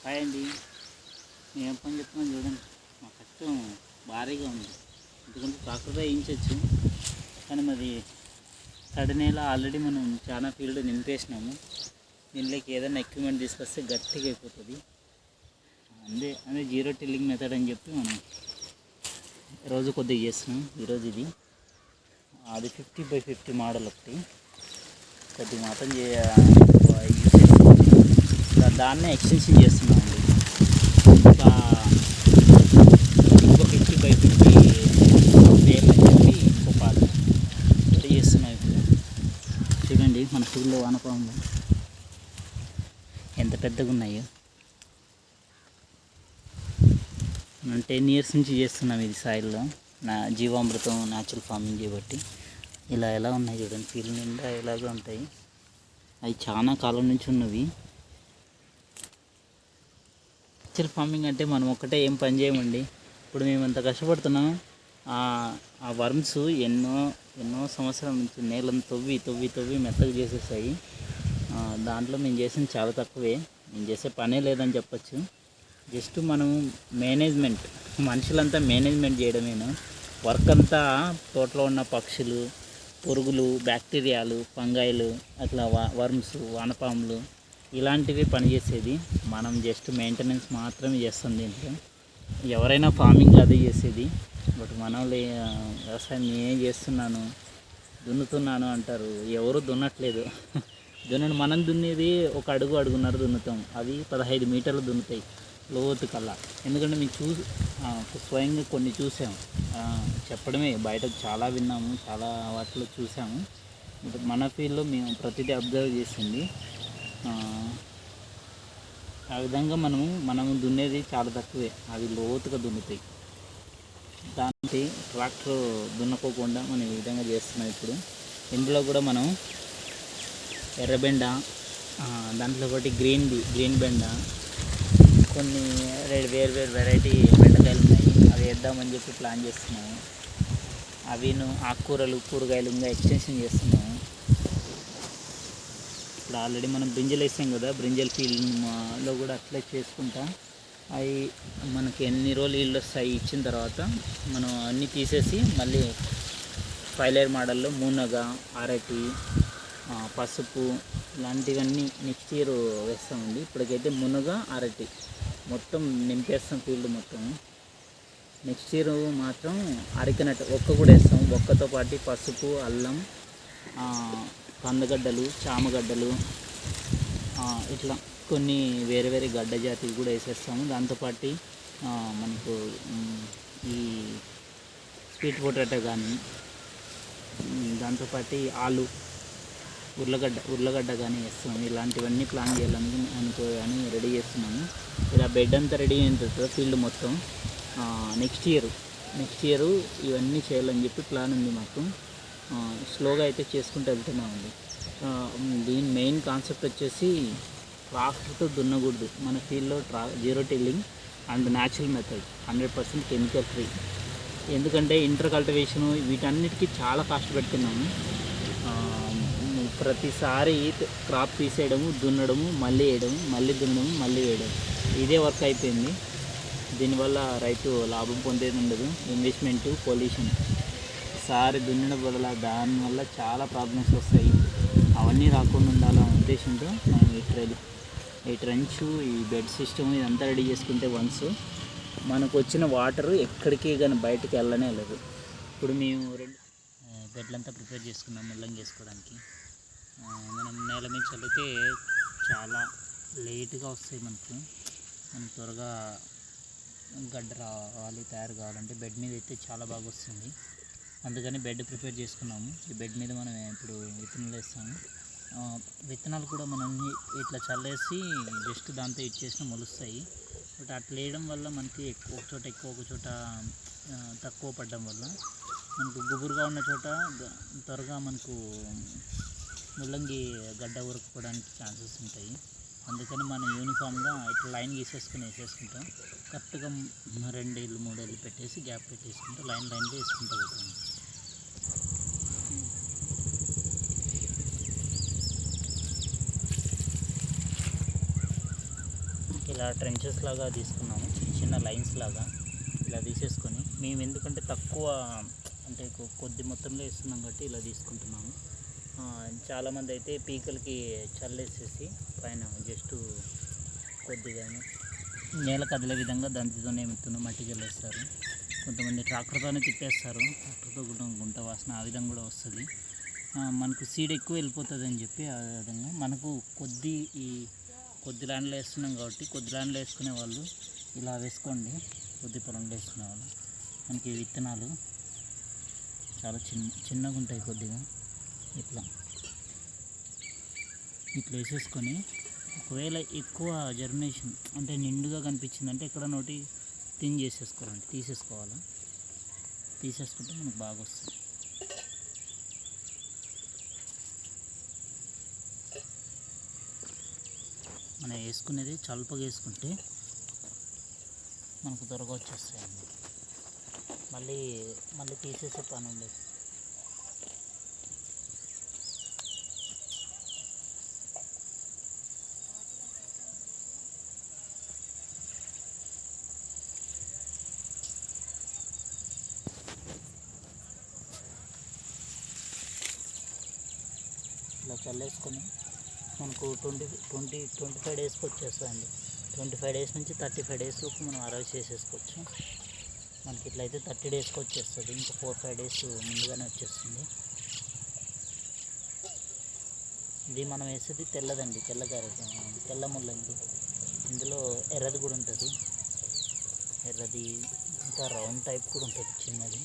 Hi అండి. నేను ఏం పని చెప్తున్నాను చూడండి. మా కష్టం భారీగా ఉంది. ఎందుకంటే ట్రాక్టర్తో వేయించవచ్చు, కానీ మరి తడి నేల ఆల్రెడీ మనం చాలా ఫీల్డ్ నింపేసినాము. దీనిలోకి ఏదైనా ఎక్విప్మెంట్ తీసుకొస్తే గట్టిగా అయిపోతుంది. అదే జీరో టిల్లింగ్ మెథడ్ అని చెప్పి మనం రోజు కొద్దిగా చేస్తున్నాం. ఈరోజు ఇది అది 50x50 మోడల్ ఒకటి కొద్దిగా మాత్రం దాన్నే ఎక్స్టెన్షన్ చేస్తున్నామండి. ఇంకా 50x50 వేలు అని చెప్పి ఇంకో పాట ఒకటి చేస్తున్నాం. ఇప్పుడు చూడండి మన ఫీల్డ్లో వానపాములు ఎంత పెద్దగా ఉన్నాయో. మనం 10 years నుంచి చేస్తున్నాం ఇది సాయిల్లో. నా జీవామృతం న్యాచురల్ ఫార్మింగ్ చేయబట్టి ఇలా ఎలా ఉన్నాయి చూడండి. ఫీల్డ్ నిండా ఎలాగో ఉంటాయి. అవి చాలా కాలం నుంచి ఉన్నవి. న్యాచురల్ ఫార్మింగ్ అంటే మనం ఒక్కటే ఏం పని చేయమండి. ఇప్పుడు మేము ఎంత కష్టపడుతున్నాం, ఆ వర్మ్స్ ఎన్నో సంవత్సరాల నుంచి నేలను తవ్వి మెత్తగా చేసేసాయి. దాంట్లో మేము చేసింది చాలా తక్కువే. మేము చేసే పనే లేదని చెప్పచ్చు. జస్ట్ మనం మేనేజ్మెంట్, మనుషులంతా మేనేజ్మెంట్ చేయడమేను. వర్క్ అంతా తోటలో ఉన్న పక్షులు, పురుగులు, బ్యాక్టీరియాలు, ఫంగైలు, అట్లా వర్మ్స్, వానపాములు ఇలాంటివి పనిచేసేది. మనం జస్ట్ మెయింటెనెన్స్ మాత్రమే చేస్తాం. దీంట్లో ఎవరైనా ఫార్మింగ్ అదే చేసేది. బట్ మనం వ్యవసాయం నేనే చేస్తున్నాను, దున్నుతున్నాను అంటారు. ఎవరు దున్నట్లేదు. దున్నని మనం దున్నేది ఒక అడుగున్నర దున్నుతాం. అవి 15 మీటర్లు దున్నుతాయి లోతు కల్లా. ఎందుకంటే మేము స్వయంగా కొన్ని చూసాము. చెప్పడమే, బయట చాలా విన్నాము, చాలా వాటిలో చూసాము. మన ఫీల్డ్లో మేము ప్రతిదీ అబ్జర్వ్ చేసింది. ఆ విధంగా మనము దున్నేది చాలా తక్కువే. అవి లోతుగా దున్నుతాయి. దానికి ట్రాక్టర్ దున్నకోకుండా మనం ఈ విధంగా చేస్తున్నాం. ఇప్పుడు ఇందులో కూడా మనం ఎర్రబెండ, దాంట్లో ఒకటి గ్రీన్ బెండ, కొన్ని వేరు వెరైటీ బెండకాయలు ఉన్నాయి. అవి వేద్దామని చెప్పి ప్లాన్ చేస్తున్నాము. అవిను ఆకుకూరలు, కూరగాయలు ఇంకా ఎక్స్టెన్షన్ చేస్తున్నాము. ఇప్పుడు ఆల్రెడీ మనం బ్రింజల్ వేసాం కదా, బ్రింజల్ ఫీల్డ్లో కూడా అట్లే చేసుకుంటా. అవి మనకి ఎన్ని రోజులు నీళ్ళు వస్తాయి ఇచ్చిన తర్వాత మనం అన్నీ తీసేసి మళ్ళీ 5 layer మోడల్లో మునగ, అరటి, పసుపు ఇలాంటివన్నీ నెక్స్ట్ ఇయర్ వేస్తామండి. ఇప్పటికైతే మునగ, అరటి మొత్తం నింపేస్తాం ఫీల్డ్ మొత్తం. నెక్స్ట్ ఇయర్ మాత్రం అరికనట్టు ఒక్క కూడా వేస్తాం. ఒక్కతో పాటు పసుపు, అల్లం, కందగడ్డలు, చామగడ్డలు, ఇట్లా కొన్ని వేరే గడ్డ జాతికి కూడా వేసేస్తాము. దాంతోపాటు మనకు ఈ స్వీట్ పొటాటో కానీ, దాంతోపాటు ఆలు, ఉర్లగడ్డ కానీ వేస్తాము. ఇలాంటివన్నీ ప్లాన్ చేయాలని రెడీ చేస్తున్నాము. ఇలా బెడ్ అంతా రెడీ అయిన తర్వాత ఫీల్డ్ మొత్తం నెక్స్ట్ ఇయర్ ఇవన్నీ చేయాలని చెప్పి ప్లాన్ ఉంది మాకు. స్లోగా అయితే చేసుకుంటూ వెళ్తున్నామండి. దీని మెయిన్ కాన్సెప్ట్ వచ్చేసి ట్రాక్టర్తో దున్నకూడదు. మన ఫీల్డ్లో zero tilling and natural method, 100% chemical free. ఎందుకంటే ఇంటర్ కల్టివేషను వీటన్నిటికీ చాలా కాస్ట్ పెడుతున్నాము. ప్రతిసారి క్రాప్ తీసేయడము, దున్నడము, మళ్ళీ వేయడము, మళ్ళీ దున్నడము, మళ్ళీ వేయడం, ఇదే వర్క్ అయిపోయింది. దీనివల్ల రైతు లాభం పొందేది ఉండదు. ఇన్వెస్ట్మెంటు, పొల్యూషన్, సారి దున్నడం వల్ల దానివల్ల చాలా ప్రాబ్లమ్స్ వస్తాయి. అవన్నీ రాకుండా ఉండాలనే ఉద్దేశంతో మనం ఈ ట్రెంచు, ఈ బెడ్ సిస్టమ్ ఇదంతా రెడీ చేసుకుంటే వన్స్ మనకు వచ్చిన వాటరు ఎక్కడికి కానీ బయటకు వెళ్ళనే లేదు. ఇప్పుడు మేము 2 బెడ్లంతా ప్రిపేర్ చేసుకున్నాం ముల్లంగి వేసుకోవడానికి. మనం నేల మీద చల్లితే చాలా లేట్గా వస్తాయి. మనం త్వరగా గడ్డ తయారు కావాలంటే బెడ్ మీద అయితే చాలా బాగా వస్తుంది. అందుకని బెడ్ ప్రిపేర్ చేసుకున్నాము. ఈ బెడ్ మీద మనం ఇప్పుడు విత్తనాలు వేస్తాము. విత్తనాలు కూడా మనం ఇట్లా చల్లేసి జస్ట్ దాంతో ఇచ్చేసిన మొలుస్తాయి. బట్ అట్లా వేయడం వల్ల మనకి ఒక చోట ఎక్కువ, ఒక చోట తక్కువ పడడం వల్ల మనకు గుబురుగా ఉన్న చోట త్వరగా మనకు ముల్లంగి గడ్డ ఉరకపోవడానికి ఛాన్సెస్ ఉంటాయి. అందుకని మనం యూనిఫామ్గా ఇట్లా లైన్ వేసేసుకుంటాం. కరెక్ట్గా 2 ఏళ్ళు 3 ఏళ్ళు పెట్టేసి గ్యాప్ పెట్టేసుకుంటూ లైన్గా వేసుకుంటూ పోతాం. ఇలా ట్రెంచెస్ లాగా తీసుకున్నాము, చిన్న చిన్న లైన్స్ లాగా ఇలా తీసేసుకొని. మేము ఎందుకంటే తక్కువ అంటే కొద్ది మొత్తంలో వేస్తున్నాం కాబట్టి ఇలా తీసుకుంటున్నాము. చాలామంది అయితే పీకలకి చల్లేసేసి పైన జస్ట్ కొద్దిగా నేల కదిలే విధంగా దాంతోనే మట్టి చల్లేస్తారు. కొంతమంది ట్రాక్టర్తోనే తిప్పేస్తారు, ట్రాక్టర్తో కూడా గుంట వాసన ఆ విధంగా కూడా వస్తుంది. మనకు సీడ్ ఎక్కువ వెళ్ళిపోతుంది అని చెప్పి ఆ విధంగా మనకు కొద్ది ల్యాండ్లో వేస్తున్నాం కాబట్టి కొద్ది ల్యాండ్లో వేసుకునే వాళ్ళు ఇలా వేసుకోండి. కొద్ది పొలంలో వేసుకునే వాళ్ళు మనకి విత్తనాలు చాలా చిన్నగా ఉంటాయి. కొద్దిగా ఇట్లా వేసేసుకొని ఒకవేళ ఎక్కువ జర్మినేషన్ అంటే నిండుగా కనిపించిందంటే ఎక్కడ నోటి తీసేసుకోవాలి. తీసేసుకుంటే మనకు బాగా వస్తుంది. మనం వేసుకునేది చల్పగా వేసుకుంటే మనకు త్వరగా వచ్చేస్తాయండి. మళ్ళీ తీసేసే పని ఉండదు. ఇలా చల్లేసుకొని మనకు 25 డేస్కి వచ్చేస్తుందండి. 25 డేస్ నుంచి 35 డేస్ లోపు మనం అరైవ్ చేసేసుకోవచ్చు. మనకి ఇట్లయితే 30 డేస్కి వచ్చేస్తుంది. ఇంకా 4-5 డేస్ ముందుగానే వచ్చేస్తుంది. ఇది మనం వేసేది తెల్లదండి, తెల్ల ముల్లంగి. ఇందులో ఎర్రది కూడా ఉంటుంది, ఎర్రది ఇంకా రౌండ్ టైప్ కూడా ఉంటుంది చిన్నది.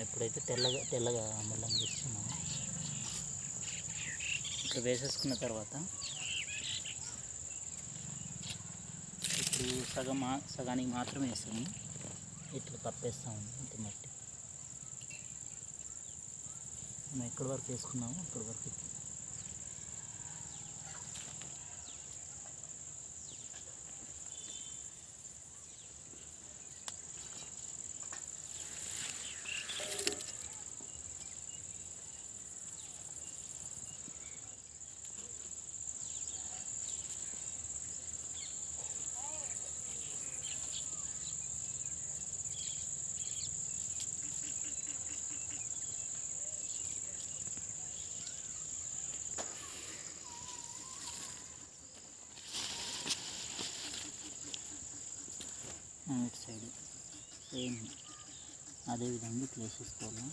ఇప్పుడైతే తెల్లగా ముల్లంగి ఇస్తున్నాము. ఇట్లా వేసేసుకున్న తర్వాత ఇప్పుడు సగానికి మాత్రమే వేస్తాము. ఇట్లా తప్పేస్తాము ఇంత మట్టి. మనం ఎక్కడి వరకు వేసుకున్నామో అక్కడి వరకు ఇటు సైడ్ సేమ్ అదేవిధంగా ఇట్లా వేసేసుకోవాలి.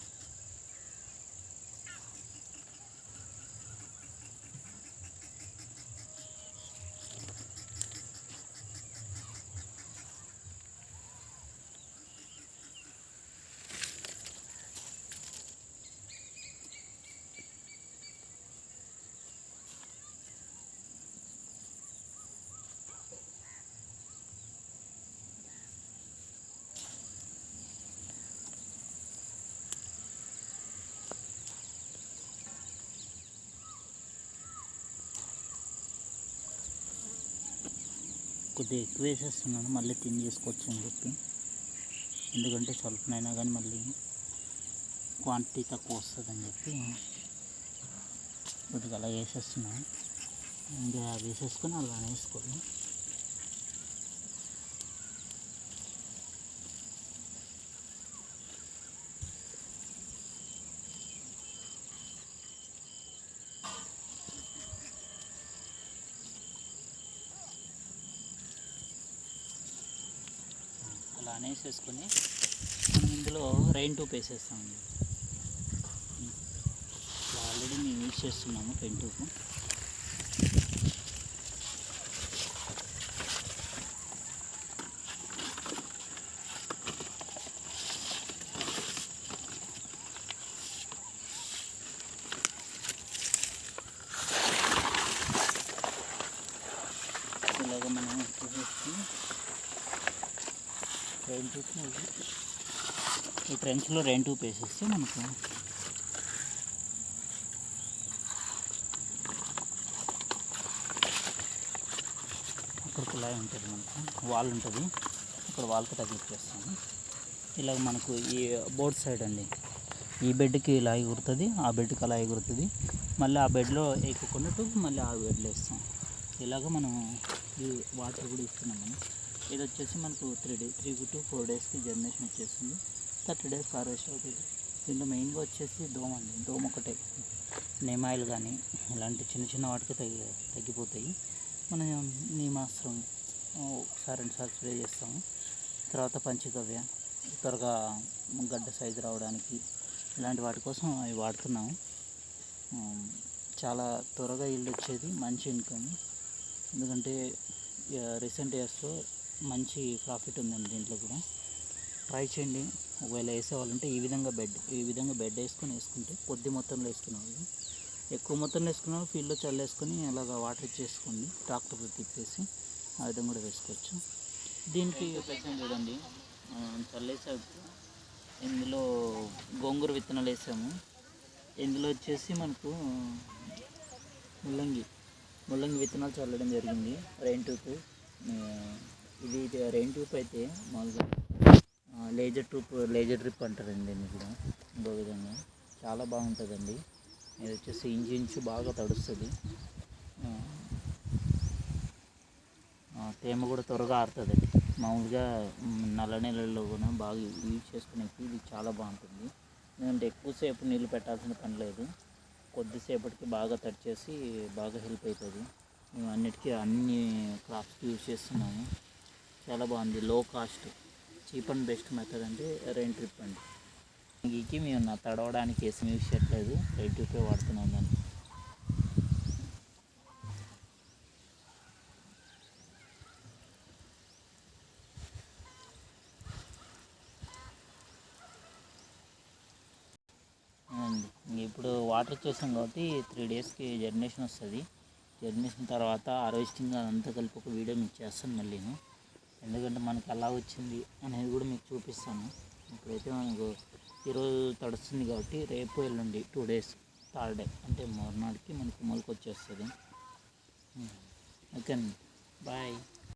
కొద్దిగా ఎక్కువ వేసేస్తున్నాను, మళ్ళీ చేసుకోవచ్చు అని చెప్పి. ఎందుకంటే స్వల్పనైనా కానీ మళ్ళీ క్వాంటిటీ తక్కువ వస్తుందని చెప్పి కొద్దిగా అలా వేసేస్తున్నాను. ఇంకా వేసేసుకొని అలా వేసుకోవాలి. అలా అనేసేసుకొని మనం ఇందులో రెయిన్ ట్యూబ్ వేసేస్తామండి. ఆల్రెడీ మేము యూజ్ చేస్తున్నాము రెయిన్ ట్యూబ్. ఇలాగ మనం వచ్చేసి రెయిన్ ట్యూబ్ ఈ ట్రెంచ్లో రెయిన్ ట్యూబ్ వేసేస్తే మనకు అక్కడ కుళాయి ఉంటుంది, మనకు వాల్ ఉంటుంది, అక్కడ వాల్కి తగిలిచ్చేస్తాము. ఇలాగ మనకు ఈ బోర్డ్ సైడ్ అండి, ఈ బెడ్కి ఇలా ఎగురుతుంది, ఆ బెడ్కి అలా ఎగురుతుంది. మళ్ళీ ఆ బెడ్లో వేయకుండా మళ్ళీ ఆ బెడ్లో వేస్తాం. ఇలాగ మనం ఈ వాటర్ కూడా ఇస్తున్నాం. మనం ఇది వచ్చేసి మనకు 3 to 4 డేస్కి జర్మినేషన్ వచ్చేస్తుంది. 30 డేస్ హార్వెస్ట్ అవుతుంది. దీంట్లో మెయిన్గా వచ్చేసి దోమ అండి. దోమ ఒకటే, నేమాయిల్ కానీ ఇలాంటి చిన్న చిన్న వాటికి తగ్గిపోతాయి. మనం నీమాస్త్రం ఒకసారి 2 సార్లు స్ప్రే చేస్తాము. తర్వాత పంచగవ్య త్వరగా గడ్డ సైజు రావడానికి ఇలాంటి వాటి కోసం అవి వాడుతున్నాము. చాలా త్వరగా ఈల్డ్ వచ్చేది, మంచి ఇన్కమ్. ఎందుకంటే రీసెంట్ ఇయర్స్లో మంచి ప్రాఫిట్ ఉందండి దీంట్లో కూడా. ట్రై చేయండి. ఒకవేళ వేసేవాళ్ళంటే ఈ విధంగా బెడ్ వేసుకుంటే కొద్ది మొత్తంలో వేసుకునేవాళ్ళు. ఎక్కువ మొత్తంలో వేసుకున్న ఫీల్డ్లో చల్లేసుకొని అలాగా వాటర్ ఇచ్చేసుకోండి, ట్రాక్టర్తో తిప్పేసి ఆ విధంగా కూడా వేసుకోవచ్చు. దీనికి ప్రశ్న లేదండి, చల్లేసాక ఇందులో గోంగూర విత్తనాలు వేసాము. ఇందులో వచ్చేసి మనకు ముల్లంగి విత్తనాలు చల్లడం జరిగింది. రెయిన్ ట్యూబ్, ఇది రెయిన్ ట్యూబ్ అయితే మామూలుగా లేజర్ డ్రిప్ అంటారండి దీన్ని కూడా. ఇంకో విధంగా చాలా బాగుంటుందండి. ఇది వచ్చేసి ఇంచు బాగా తడుస్తుంది, తేమ కూడా త్వరగా ఆరుతుందండి. మామూలుగా నల్ల నీళ్ళల్లో కూడా బాగా యూజ్ చేసుకునేకి ఇది చాలా బాగుంటుంది. ఎందుకంటే ఎక్కువసేపు నీళ్ళు పెట్టాల్సిన పని లేదు, కొద్దిసేపటికి బాగా తడిచేసి బాగా హెల్ప్ అవుతుంది. మేము అన్ని క్రాప్స్కి యూజ్ చేస్తున్నాము. చాలా బాగుంది, లో cost, cheap and best method అంటే రెయిన్ ట్రిప్ అండి. ఇంక మేము తడవడానికి ఏసీ యూజ్ చేయట్లేదు, రెయిన్ ట్రిప్పే వాడుతున్నాం దాన్ని. ఇప్పుడు వాటర్ ఇచ్చేసాం కాబట్టి 3 డేస్కి జర్మినేషన్ వస్తుంది. జర్మినేషన్ తర్వాత హార్వెస్టింగ్ అదంతా కలిపి ఒక వీడియో మీకు చేస్తాను మళ్ళీ. ఎందుకంటే మనకి ఎలా వచ్చింది అనేది కూడా మీకు చూపిస్తాను. ఇప్పుడైతే మనకు ఈరోజు తడుస్తుంది కాబట్టి రేపు ఎల్లుండి 2 డేస్, 3rd డే అంటే మరునాడికి మనకు మొలకొచ్చేస్తుంది. ఓకే అండి, బాయ్.